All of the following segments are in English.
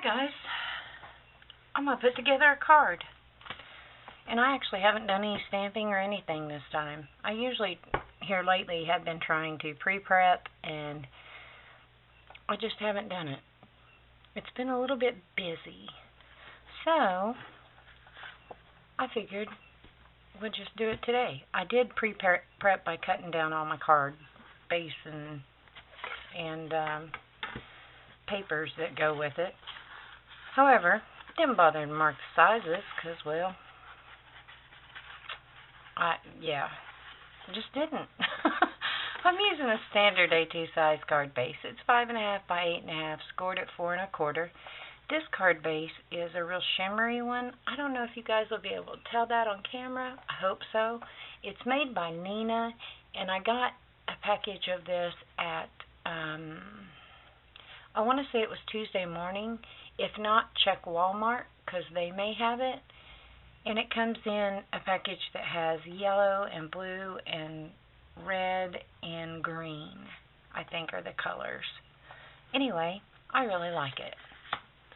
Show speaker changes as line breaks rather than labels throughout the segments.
guys, I'm going to put together a card. And I actually haven't done any stamping or anything this time. I usually, here lately, have been trying to pre-prep, and I just haven't done it. It's been a little bit busy. So, I figured we'd just do it today. I did pre-prep by cutting down all my card base and papers that go with it. However, didn't bother to mark the sizes because, well, I just didn't. I'm using a standard A2 size card base. It's 5.5 by 8.5, scored at 4 1/4. This card base is a real shimmery one. I don't know if you guys will be able to tell that on camera. I hope so. It's made by Neenah, and I got a package of this at, I want to say it was Tuesday morning. If not, check Walmart because they may have it. And it comes in a package that has yellow and blue and red and green, I think are the colors. Anyway, I really like it.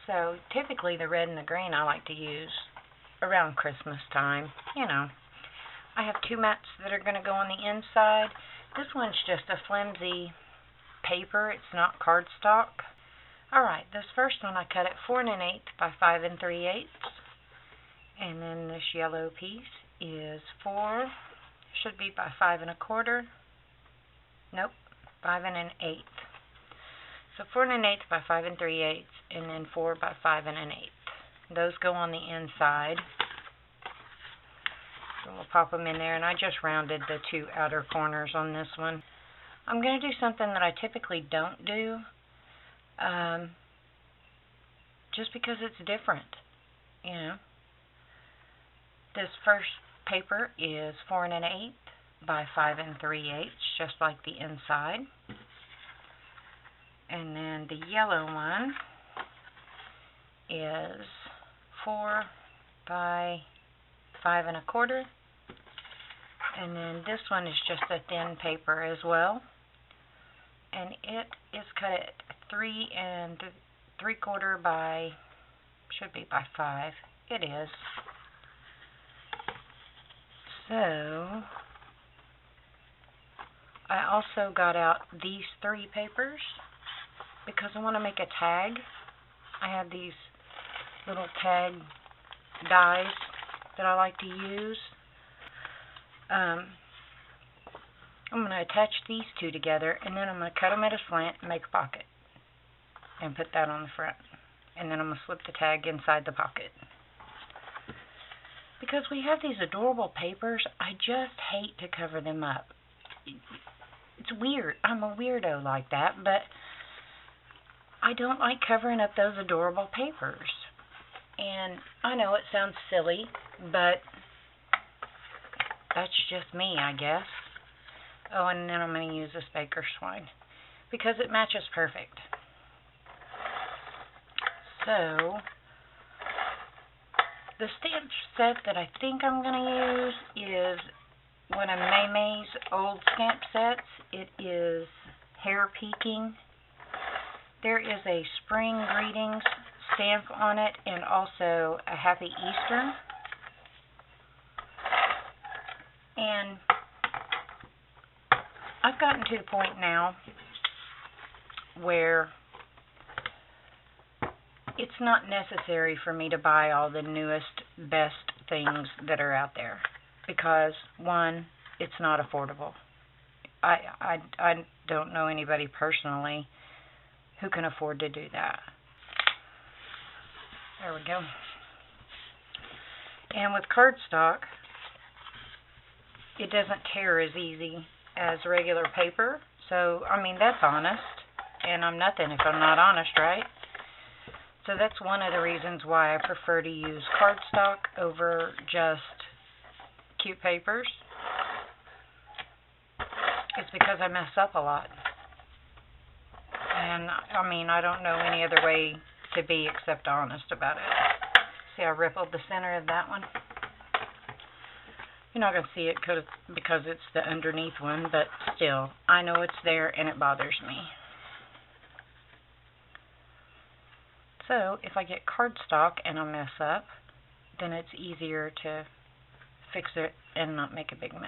So typically the red and the green I like to use around Christmas time. You know, I have two mats that are going to go on the inside. This one's just a flimsy paper. It's not cardstock. Alright, this first one I cut at 4 1/8 by 5 3/8. And then this yellow piece is should be by 5 1/4. Nope, 5 1/8. So 4 1/8 by 5 3/8, and then 4 by 5 1/8. Those go on the inside. So we'll pop them in there, and I just rounded the two outer corners on this one. I'm going to do something that I typically don't do, just because it's different, you know. This first paper is 4 1/8 by 5 3/8, just like the inside. And then the yellow one is 4 by 5 1/4. And then this one is just a thin paper as well. And it is cut at 3 3/4 by, should be by 5. It is. So, I also got out these three papers because I want to make a tag. I have these little tag dies that I like to use. I'm going to attach these two together, and then I'm going to cut them at a slant and make a pocket and put that on the front. And then I'm going to slip the tag inside the pocket. Because we have these adorable papers, I just hate to cover them up. It's weird. I'm a weirdo like that, but I don't like covering up those adorable papers. And I know it sounds silly, but that's just me, I guess. Oh, and then I'm going to use this Baker Swine because it matches perfect. So, the stamp set that I think I'm going to use is one of May's old stamp sets. It is Hair Peeking. There is a Spring Greetings stamp on it and also a Happy Easter. And I've gotten to the point now where it's not necessary for me to buy all the newest, best things that are out there because, one, it's not affordable. I don't know anybody personally who can afford to do that. There we go. And with cardstock, it doesn't tear as easy as regular paper. So, I mean, that's honest. And I'm nothing if I'm not honest, right? So that's one of the reasons why I prefer to use cardstock over just cute papers. It's because I mess up a lot. And, I mean, I don't know any other way to be except honest about it. See, I rippled the center of that one. You're not going to see it because it's the underneath one, but still, I know it's there and it bothers me. So if I get cardstock and I mess up, then it's easier to fix it and not make a big mess.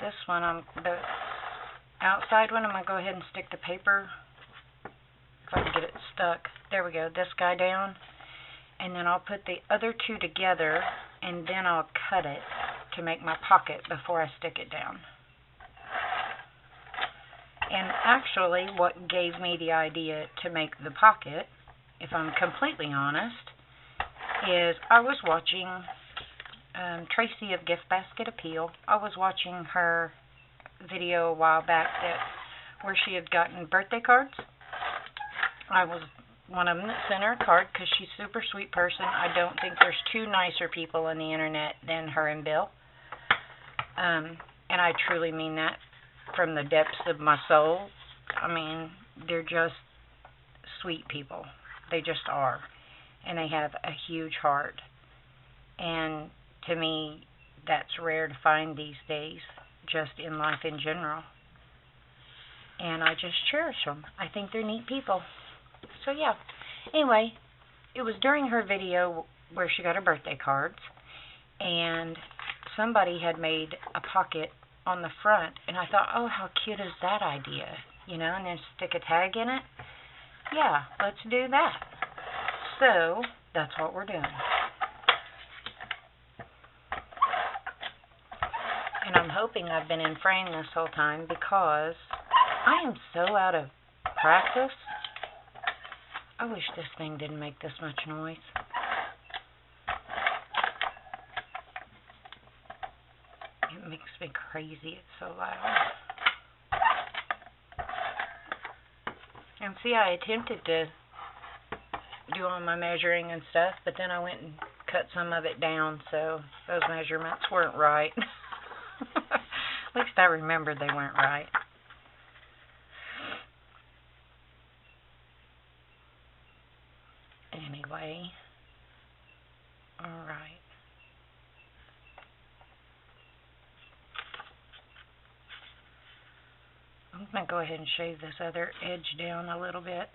This one, the outside one, I'm going to go ahead and stick the paper, if I can get it stuck. There we go, this guy down. And then I'll put the other two together, and then I'll cut it to make my pocket before I stick it down. And actually, what gave me the idea to make the pocket, if I'm completely honest, is I was watching Tracy of Gift Basket Appeal. I was watching her video a while back where she had gotten birthday cards. I was one of them that sent her a card because she's a super sweet person. I don't think there's two nicer people on the internet than her and Bill. And I truly mean that from the depths of my soul. I mean, they're just sweet people. They just are. And they have a huge heart. And to me, that's rare to find these days, just in life in general. And I just cherish them. I think they're neat people. So yeah. Anyway, it was during her video where she got her birthday cards, and somebody had made a pocket on the front, and I thought, oh, how cute is that idea? You know, and then stick a tag in it. Yeah, let's do that. So that's what we're doing. And I'm hoping I've been in frame this whole time because I am so out of practice. I wish this thing didn't make this much noise. It makes me crazy. It's so loud. And see, I attempted to do all my measuring and stuff, but then I went and cut some of it down, so those measurements weren't right. At least I remembered they weren't right. Anyway, alright. I'm going to go ahead and shave this other edge down a little bit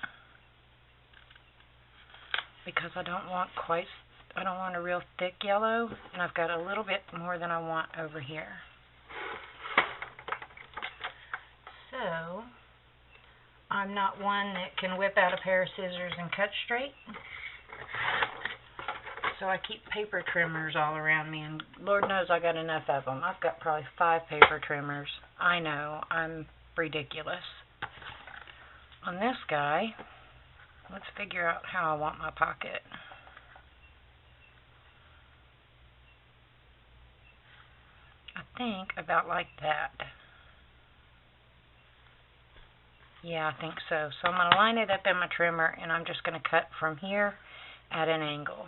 because I don't want a real thick yellow, and I've got a little bit more than I want over here. So, I'm not one that can whip out a pair of scissors and cut straight. So I keep paper trimmers all around me, and Lord knows I got enough of them. I've got probably 5 paper trimmers. I know, I'm ridiculous. On this guy, let's figure out how I want my pocket. I think about like that. Yeah, I think so. So I'm going to line it up in my trimmer, and I'm just going to cut from here at an angle.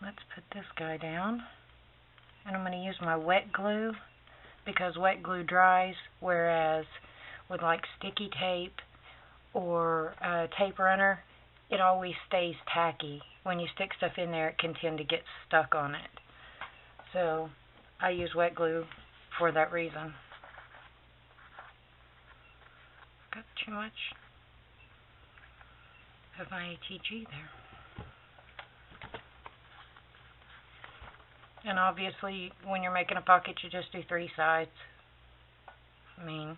Let's put this guy down. And I'm going to use my wet glue because wet glue dries, whereas with like sticky tape or tape runner, it always stays tacky. When you stick stuff in there, it can tend to get stuck on it. So I use wet glue for that reason. Got too much of my ATG there. And obviously, when you're making a pocket, you just do 3 sides. I mean,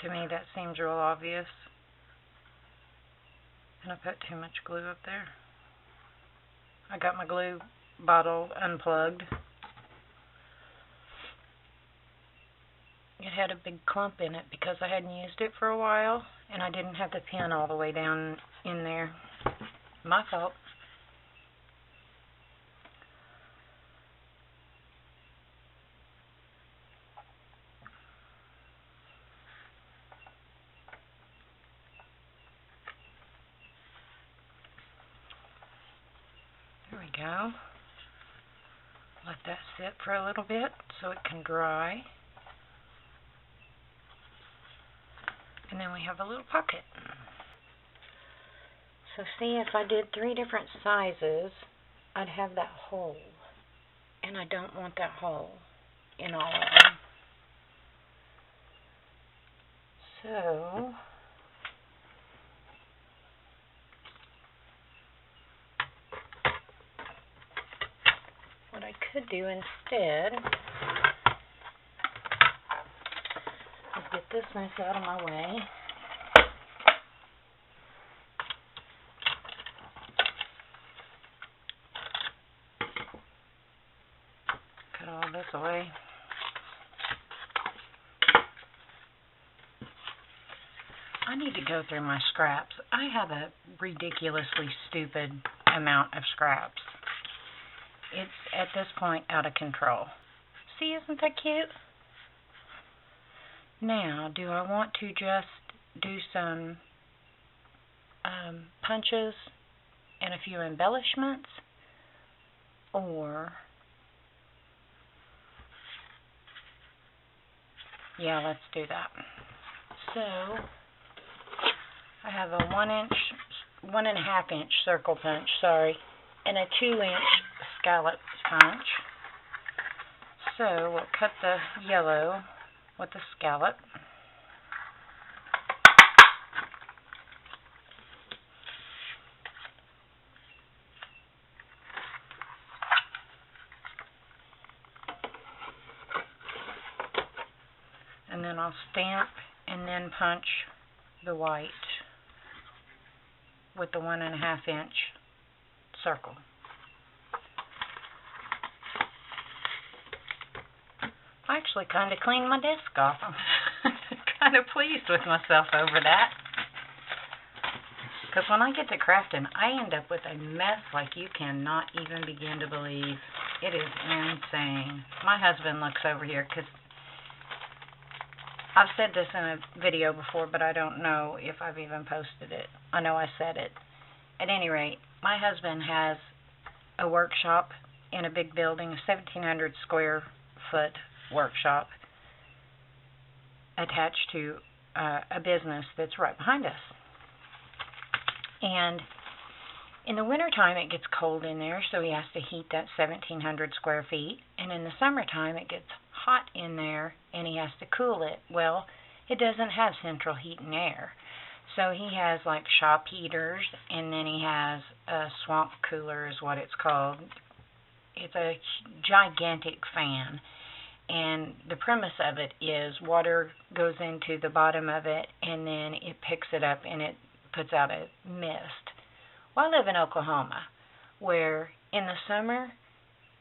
to me that seems real obvious. And I put too much glue up there. I got my glue bottle unplugged. It had a big clump in it because I hadn't used it for a while, and I didn't have the pin all the way down in there. My fault. There we go. Let that sit for a little bit so it can dry. And then we have a little pocket. So see, if I did 3 different sizes, I'd have that hole. And I don't want that hole in all of them. So what I could do instead is get this mess out of my way. Cut all this away. I need to go through my scraps. I have a ridiculously stupid amount of scraps. It's at this point out of control. See, isn't that cute? Now, do I want to just do some punches and a few embellishments? Or, yeah, let's do that. So, I have a 1.5 inch circle punch, and a 2-inch scallop punch. So we'll cut the yellow with the scallop. And then I'll stamp and then punch the white with the 1.5 inch circle. I actually kind of cleaned my desk off. I'm kind of pleased with myself over that. Because when I get to crafting, I end up with a mess like you cannot even begin to believe. It is insane. My husband looks over here because I've said this in a video before, but I don't know if I've even posted it. I know I said it. At any rate, my husband has a workshop in a big building, a 1,700 square foot workshop attached to a business that's right behind us. And in the wintertime, it gets cold in there, so he has to heat that 1,700 square feet. And in the summertime, it gets hot in there, and he has to cool it. Well, it doesn't have central heat and air. So he has like shop heaters, and then he has a swamp cooler is what it's called. It's a gigantic fan. And the premise of it is water goes into the bottom of it, and then it picks it up, and it puts out a mist. Well, I live in Oklahoma, where in the summer,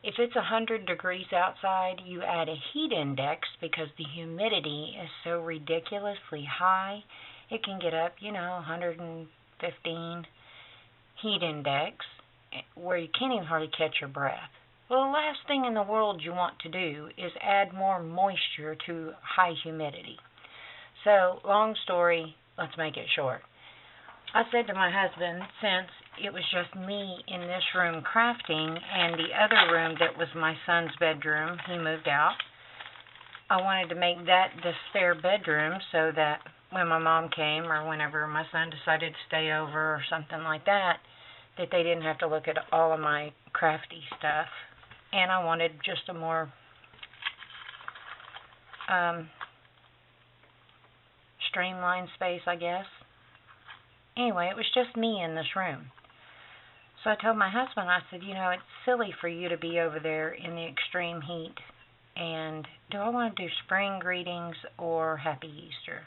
if it's 100 degrees outside, you add a heat index because the humidity is so ridiculously high. It can get up, 115 heat index, where you can't even hardly catch your breath. Well, the last thing in the world you want to do is add more moisture to high humidity. So, long story, let's make it short. I said to my husband, since it was just me in this room crafting, and the other room that was my son's bedroom, he moved out, I wanted to make that the spare bedroom so that when my mom came or whenever my son decided to stay over or something like that, that they didn't have to look at all of my crafty stuff. And I wanted just a more streamlined space, I guess. Anyway, it was just me in this room. So I told my husband, I said, it's silly for you to be over there in the extreme heat. And do I want to do spring greetings or Happy Easter?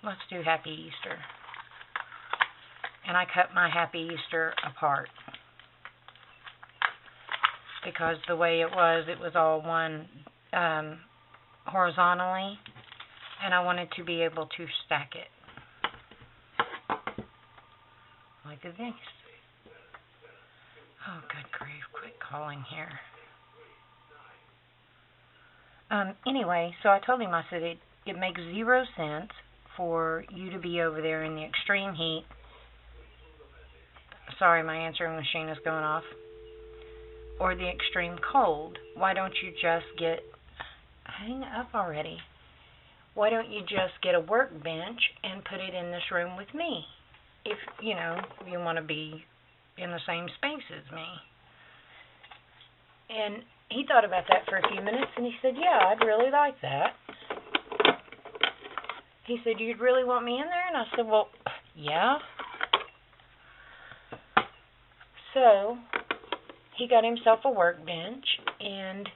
Let's do Happy Easter. And I cut my Happy Easter apart. Because the way it was all one horizontally, and I wanted to be able to stack it like this. Oh, good grief, quit calling here. Anyway, so I told him, I said, it makes 0 sense for you to be over there in the extreme heat. Sorry, my answering machine is going off. Or the extreme cold. Why don't you just hang up already. Why don't you just get a workbench and put it in this room with me? If, you want to be in the same space as me. And he thought about that for a few minutes, and he said, yeah, I'd really like that. He said, you'd really want me in there? And I said, well, yeah. So he got himself a workbench, and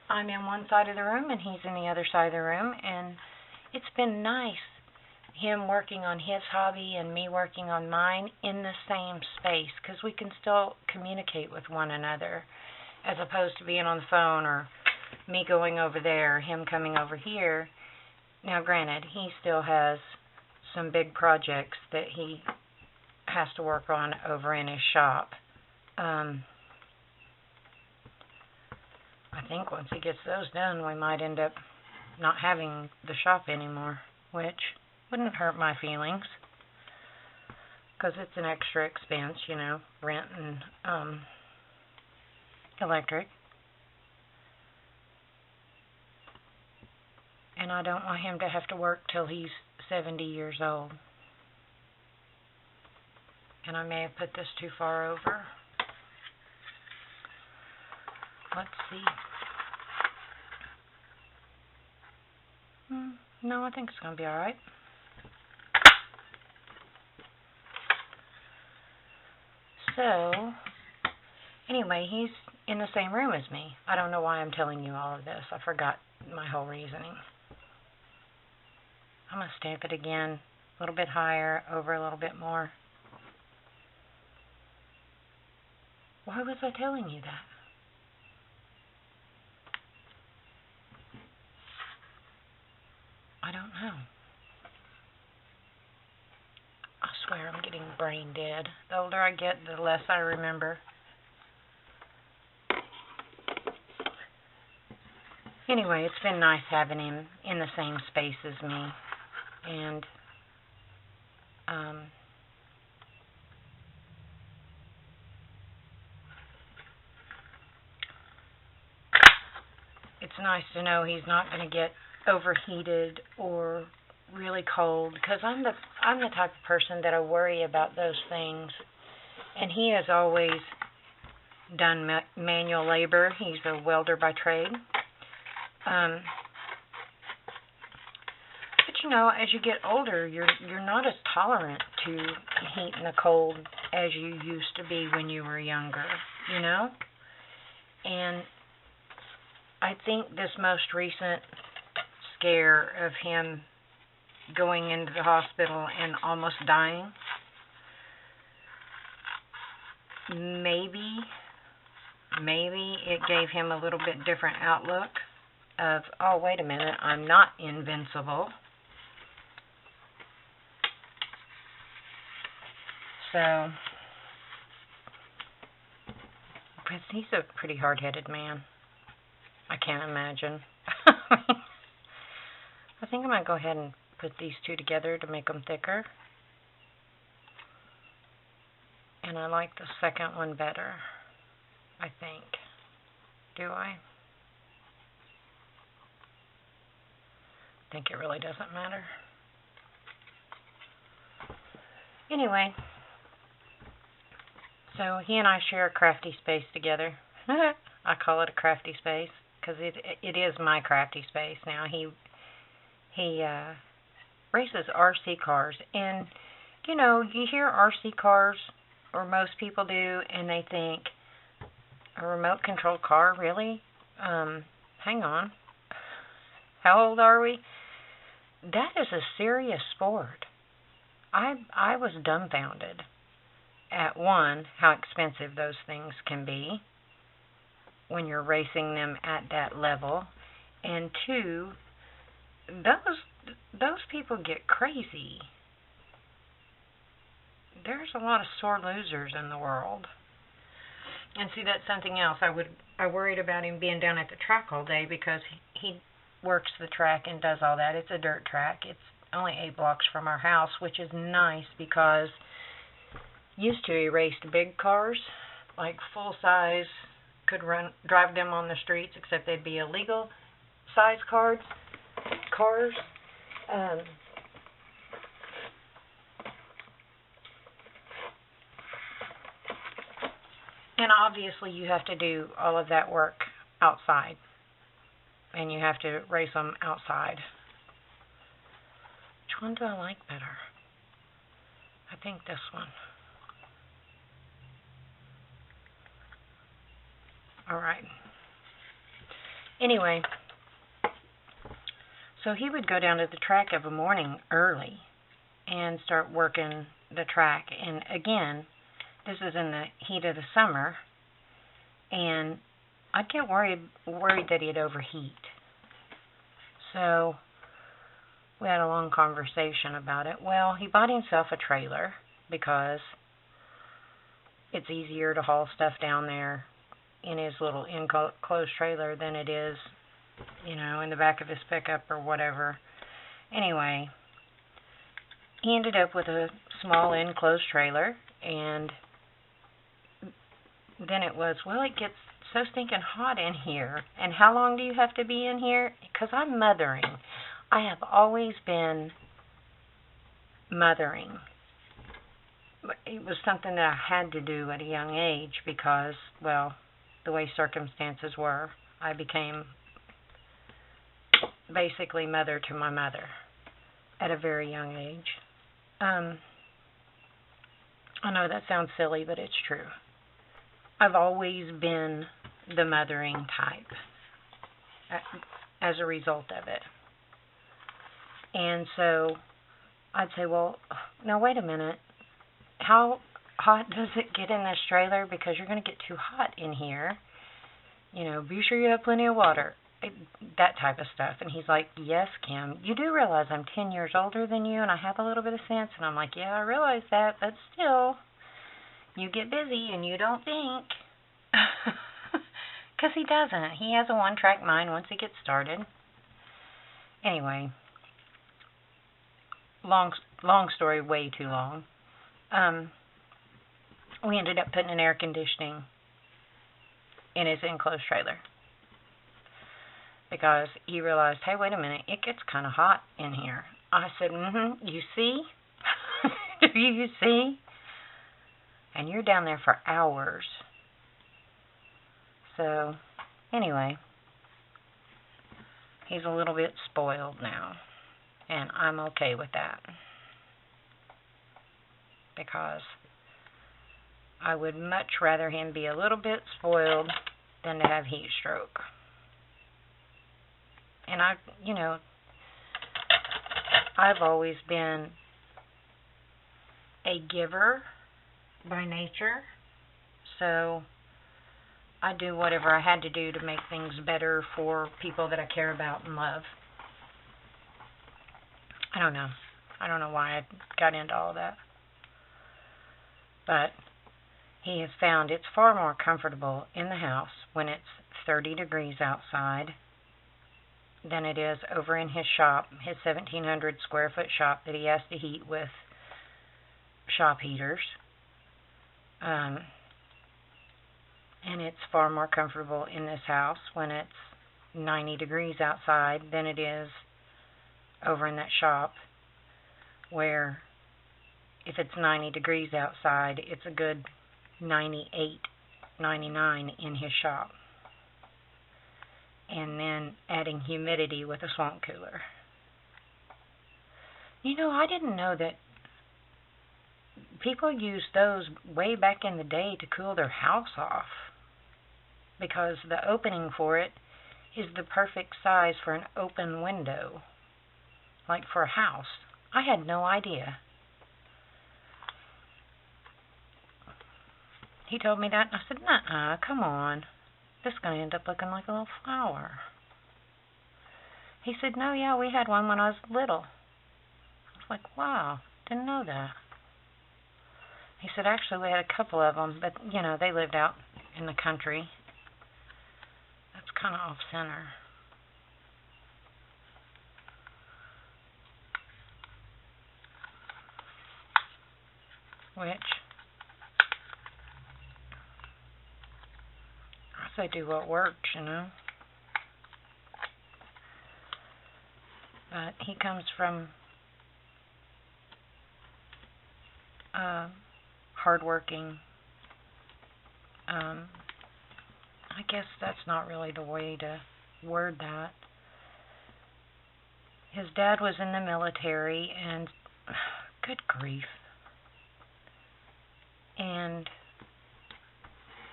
I'm in one side of the room, and he's in the other side of the room, and it's been nice, him working on his hobby and me working on mine in the same space, because we can still communicate with one another, as opposed to being on the phone or me going over there, him coming over here. Now, granted, he still has some big projects that he has to work on over in his shop. I think once he gets those done, we might end up not having the shop anymore, which wouldn't hurt my feelings, because it's an extra expense, rent and electric. And I don't want him to have to work till he's 70 years old. And I may have put this too far over. Let's see. No, I think it's going to be all right. So, anyway, he's in the same room as me. I don't know why I'm telling you all of this. I forgot my whole reasoning. I'm going to stamp it again, a little bit higher, over a little bit more. Why was I telling you that? I don't know. I swear I'm getting brain dead. The older I get, the less I remember. Anyway, it's been nice having him in the same space as me. And, it's nice to know he's not going to get overheated or really cold, because I'm the type of person that I worry about those things. And he has always done manual labor. He's a welder by trade. But as you get older, you're not as tolerant to heat and the cold as you used to be when you were younger, And I think this most recent scare of him going into the hospital and almost dying, maybe it gave him a little bit different outlook of, oh, wait a minute, I'm not invincible. So, because he's a pretty hard-headed man. I can't imagine. I think I might go ahead and put these two together to make them thicker. And I like the second one better, I think. Do I? I think it really doesn't matter. Anyway, so he and I share a crafty space together. I call it a crafty space because it is my crafty space now. He races RC cars, and you hear RC cars, or most people do, and they think, a remote controlled car, really? Hang on. How old are we? That is a serious sport. I was dumbfounded at, one, how expensive those things can be when you're racing them at that level, and two, those people get crazy. There's a lot of sore losers in the world. And see, that's something else. I worried about him being down at the track all day because he works the track and does all that. It's a dirt track. It's only 8 blocks from our house, which is nice because used to erased big cars, like full size, could drive them on the streets, except they'd be illegal size cars. And obviously you have to do all of that work outside, and you have to race them outside. Which one do I like better? I think this one. Alright. Anyway, so he would go down to the track of a morning early and start working the track. And again, this is in the heat of the summer, and I'd get worried that he'd overheat. So we had a long conversation about it. Well, he bought himself a trailer because it's easier to haul stuff down there in his little enclosed trailer than it is, in the back of his pickup or whatever. Anyway, he ended up with a small enclosed trailer, and then it was, well, it gets so stinking hot in here. And how long do you have to be in here? Because I'm mothering. I have always been mothering. It was something that I had to do at a young age because, well, the way circumstances were. I became basically mother to my mother at a very young age. I know that sounds silly, but it's true. I've always been the mothering type as a result of it. And so I'd say, well, now wait a minute. How hot does it get in this trailer? Because you're going to get too hot in here. Be sure you have plenty of water. That type of stuff. And he's like, yes, Kim, you do realize I'm 10 years older than you and I have a little bit of sense. And I'm like, yeah, I realize that, but still, you get busy and you don't think. Because he doesn't. He has a one-track mind once he gets started. Anyway, long story, way too long. We ended up putting an air conditioning in his enclosed trailer because he realized, hey, wait a minute, it gets kind of hot in here. I said, you see? Do you see? And you're down there for hours. So, anyway, he's a little bit spoiled now, and I'm okay with that because I would much rather him be a little bit spoiled than to have heat stroke. And I've always been a giver by nature, so I do whatever I had to do to make things better for people that I care about and love. I don't know why I got into all of that. But he has found it's far more comfortable in the house when it's 30 degrees outside than it is over in his shop, his 1,700 square foot shop that he has to heat with shop heaters. And it's far more comfortable in this house when it's 90 degrees outside than it is over in that shop, where if it's 90 degrees outside, it's a good 98, 99 in his shop. And then adding humidity with a swamp cooler. I didn't know that people used those way back in the day to cool their house off, because the opening for it is the perfect size for an open window, like for a house. I had no idea. He told me that, and I said, nuh-uh, come on. This is going to end up looking like a little flower. He said, no, yeah, we had one when I was little. I was like, wow, didn't know that. He said, actually, we had a couple of them, but, they lived out in the country. That's kind of off-center. which I say do what works, you know. But he comes from hardworking. I guess that's not really the way to word that. His dad was in the military, and good grief, and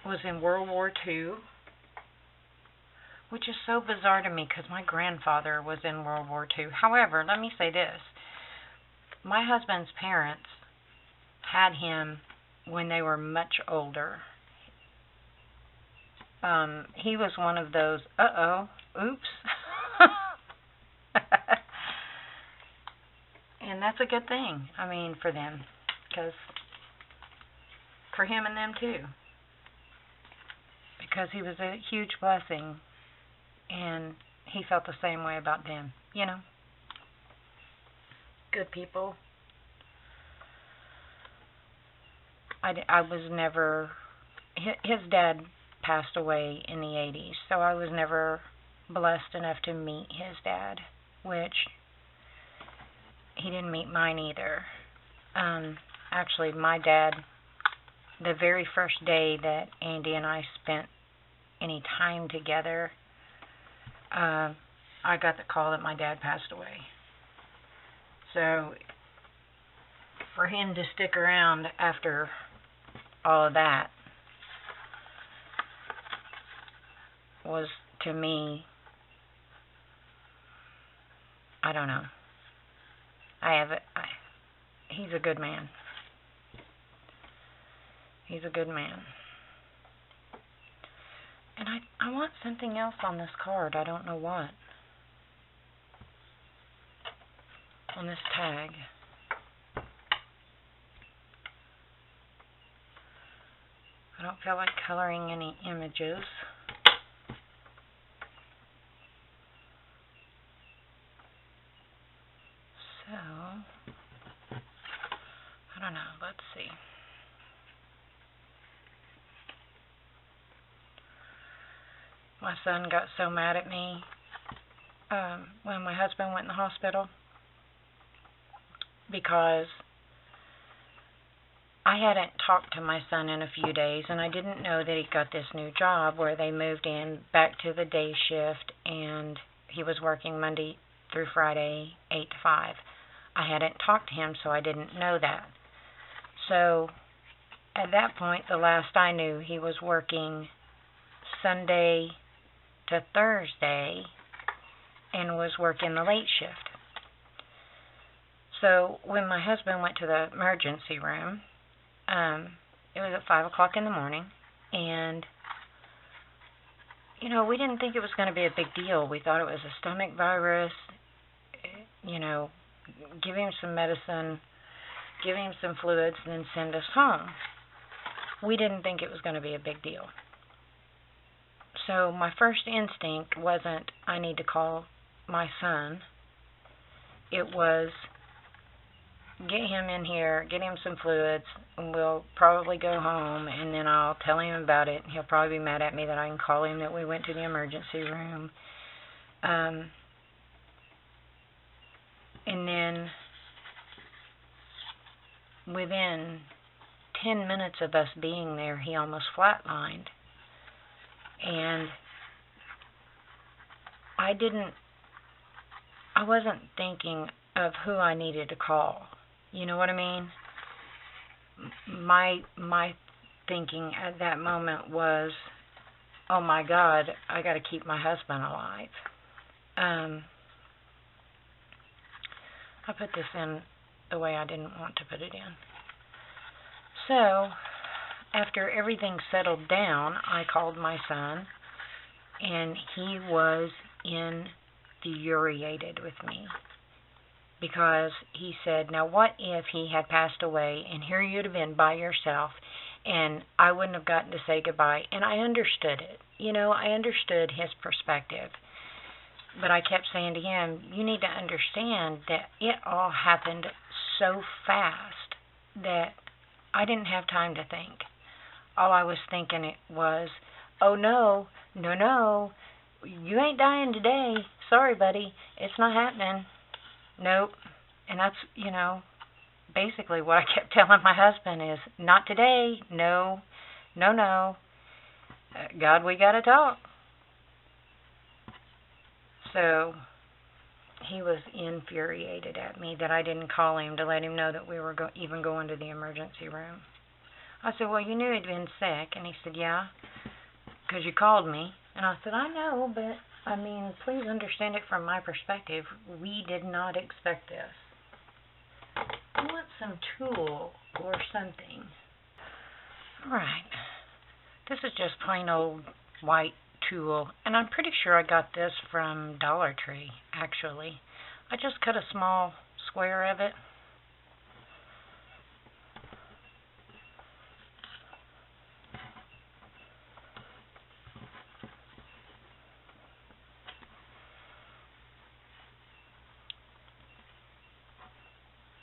was in World War II, which is so bizarre to me because my grandfather was in World War II. However, let me say this. My husband's parents had him when they were much older. He was one of those, oops. And that's a good thing, I mean, for them. Because, for him and them too. Because he was a huge blessing. And he felt the same way about them, you know. Good people. I was never, his dad passed away in the 80s, so I was never blessed enough to meet his dad, which he didn't meet mine either. Actually, my dad, the very first day that Andy and I spent any time together, I got the call that my dad passed away. So, for him to stick around after all of that was, to me, I don't know. He's a good man. He's a good man. And I want something else on this card. I don't know what. On this tag. I don't feel like coloring any images. So, I don't know. Let's see. My son got so mad at me when my husband went in the hospital because I hadn't talked to my son in a few days, and I didn't know that he got this new job where they moved in back to the day shift, and he was working Monday through Friday, 8 to 5. I hadn't talked to him, so I didn't know that. So, at that point, the last I knew, he was working Sunday to Thursday and was working the late shift. So, when my husband went to the emergency room, it was at 5 o'clock in the morning, and, you know, we didn't think it was going to be a big deal. We thought it was a stomach virus, you know, give him some medicine, give him some fluids, and then send us home. We didn't think it was going to be a big deal. So my first instinct wasn't, I need to call my son. It was, get him in here, get him some fluids, and we'll probably go home, and then I'll tell him about it. He'll probably be mad at me that I can call him that we went to the emergency room. And then within 10 minutes of us being there, he almost flatlined. And I wasn't thinking of who I needed to call. You know what I mean? My thinking at that moment was, oh my God, I got to keep my husband alive. I put this in the way I didn't want to put it in. So, after everything settled down, I called my son, and he was infuriated with me. Because he said, now what if he had passed away, and here you'd have been by yourself, and I wouldn't have gotten to say goodbye. And I understood it. You know, I understood his perspective. But I kept saying to him, you need to understand that it all happened so fast that I didn't have time to think. All I was thinking it was, oh no, no, no, you ain't dying today. Sorry, buddy, it's not happening. Nope. And that's, basically what I kept telling my husband is, not today, no, no, no. God, we got to talk. So he was infuriated at me that I didn't call him to let him know that we were even going to the emergency room. I said, well, you knew he'd been sick. And he said, yeah, because you called me. And I said, I know, but, please understand it from my perspective. We did not expect this. I want some tool or something. All right. This is just plain old white tool, and I'm pretty sure I got this from Dollar Tree, actually. I just cut a small square of it.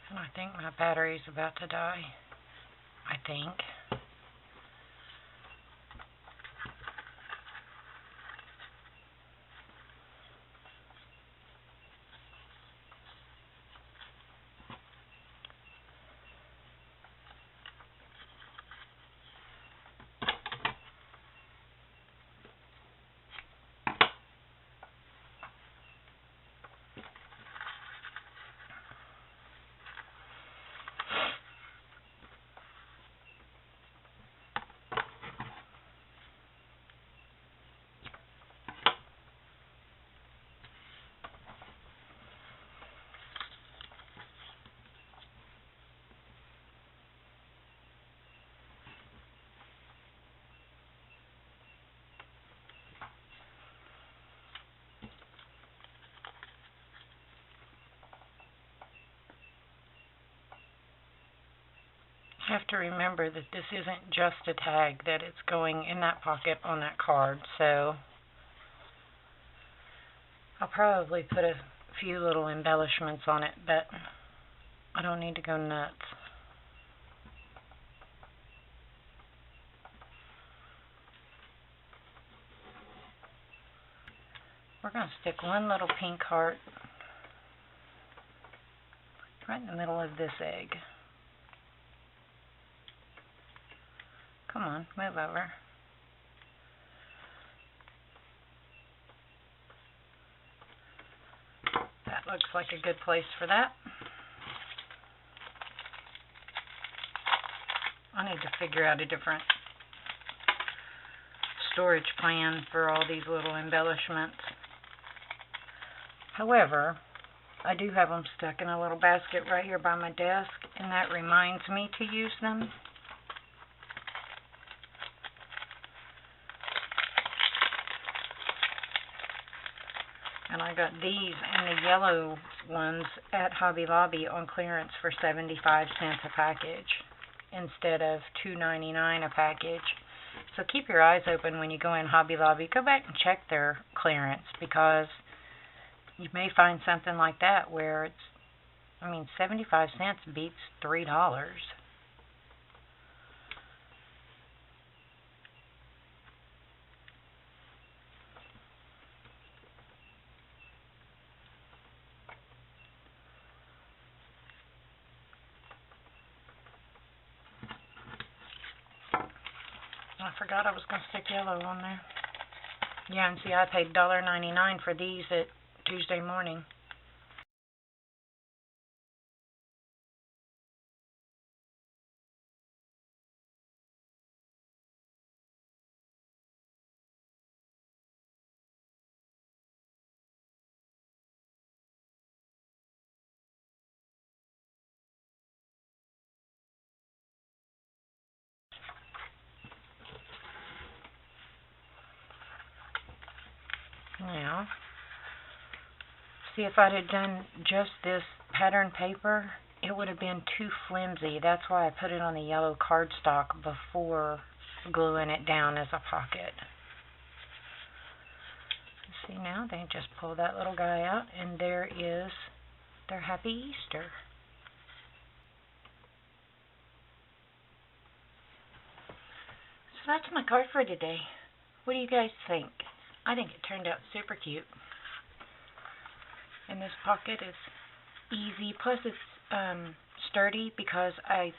And I think my battery's about to die. I think. Have to remember that this isn't just a tag, that it's going in that pocket on that card, so I'll probably put a few little embellishments on it, but I don't need to go nuts. We're going to stick one little pink heart right in the middle of this egg. Come on, move over. That looks like a good place for that. I need to figure out a different storage plan for all these little embellishments. However, I do have them stuck in a little basket right here by my desk, and that reminds me to use them. And I got these and the yellow ones at Hobby Lobby on clearance for 75 cents a package instead of $2.99 a package. So keep your eyes open when you go in Hobby Lobby. Go back and check their clearance, because you may find something like that where it's, 75 cents beats $3. I forgot I was going to stick yellow on there. Yeah, and see, I paid $1.99 for these at Tuesday morning. Now, see, if I'd have done just this pattern paper, it would have been too flimsy. That's why I put it on the yellow cardstock before gluing it down as a pocket. See, now they just pull that little guy out, and there is their Happy Easter. So that's my card for today. What do you guys think? I think it turned out super cute. And this pocket is easy. Plus it's sturdy because I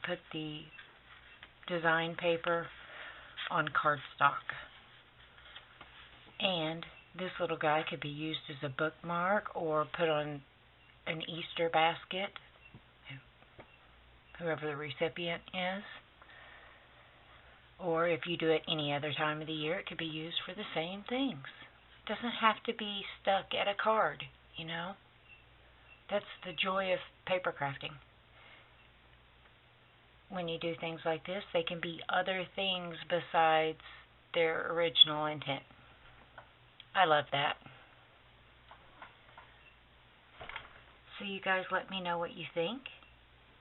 put the design paper on cardstock. And this little guy could be used as a bookmark or put on an Easter basket, whoever the recipient is. Or if you do it any other time of the year, it could be used for the same things. It doesn't have to be stuck at a card, you know. That's the joy of paper crafting. When you do things like this, they can be other things besides their original intent. I love that. So you guys let me know what you think.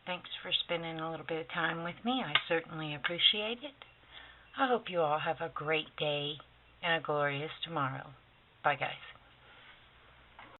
Thanks for spending a little bit of time with me. I certainly appreciate it. I hope you all have a great day and a glorious tomorrow. Bye, guys.